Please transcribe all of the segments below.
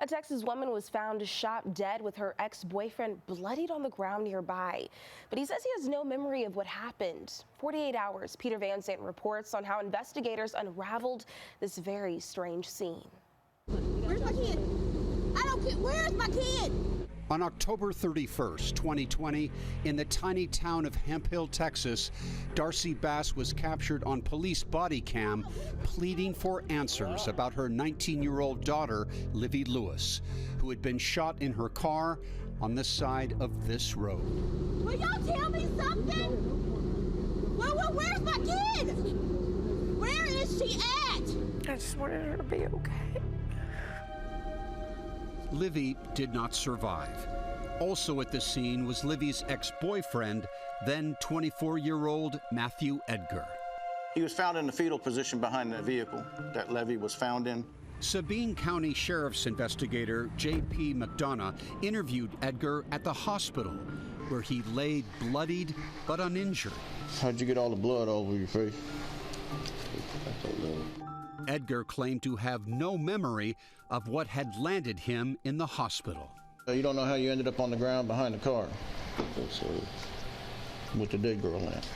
A Texas woman was found shot dead with her ex-boyfriend bloodied on the ground nearby. But he says he has no memory of what happened. 48 hours, Peter Van Sant reports on how investigators unraveled this very strange scene. Where's my kid? I don't care. Where's my kid? On October 31st, 2020, in the tiny town of Hemp Hill, Texas, Darcy Bass was captured on police body cam pleading for answers about her 19-year-old daughter, Livye Lewis, who had been shot in her car on the side of this road. Will y'all tell me something? Well, where's my kid? Where is she at? I just wanted her to be okay. Livye did not survive. Also at the scene was Livye's ex-boyfriend, then 24-year-old Matthew Edgar. He was found in the fetal position behind the vehicle that Livye was found in. Sabine County Sheriff's investigator J.P. McDonough interviewed Edgar at the hospital, where he lay bloodied but uninjured. How'd you get all the blood all over your face? I don't know. Edgar claimed to have no memory of what had landed him in the hospital. You don't know how you ended up on the ground behind the car? With the dead girl in it.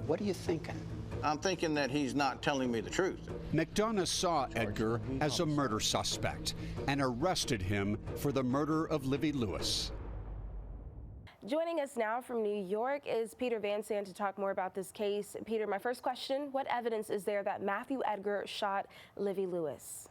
What are you thinking? I'm thinking that he's not telling me the truth. McDonough saw Edgar as a murder suspect and arrested him for the murder of Livye Lewis. Joining us now from New York is Peter Van Sant to talk more about this case. Peter, my first question, what evidence is there that Matthew Edgar shot Livye Lewis?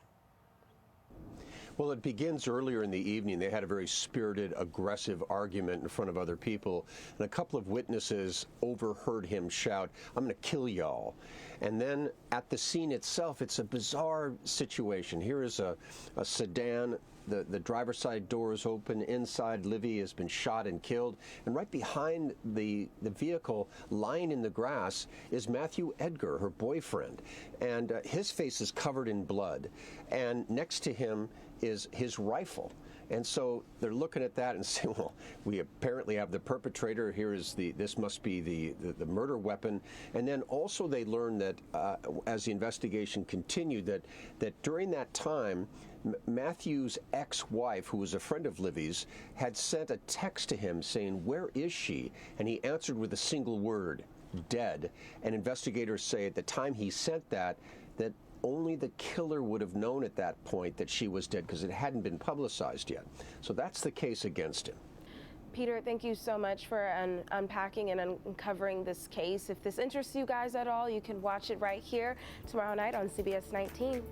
Well, it begins earlier in the evening. They had a very spirited, aggressive argument in front of other people, and a couple of witnesses overheard him shout, "I'm going to kill y'all." And then at the scene itself, it's a bizarre situation. Here is a sedan. The driver's side door is open. Inside, Livye has been shot and killed. And right behind the vehicle, lying in the grass, is Matthew Edgar, her boyfriend. And his face is covered in blood. And next to him is his rifle. And so they're looking at that and saying, well, we apparently have the perpetrator. Here is this must be the murder weapon. And then also they learned that as the investigation continued, that during that time, Matthew's ex-wife, who was a friend of Livye's, had sent a text to him saying, "Where is she?" And he answered with a single word, "Dead." And investigators say at the time he sent that only the killer would have known at that point that she was dead because it hadn't been publicized yet. So that's the case against him. Peter, thank you so much for unpacking and uncovering this case. If this interests you guys at all, you can watch it right here tomorrow night on CBS 19.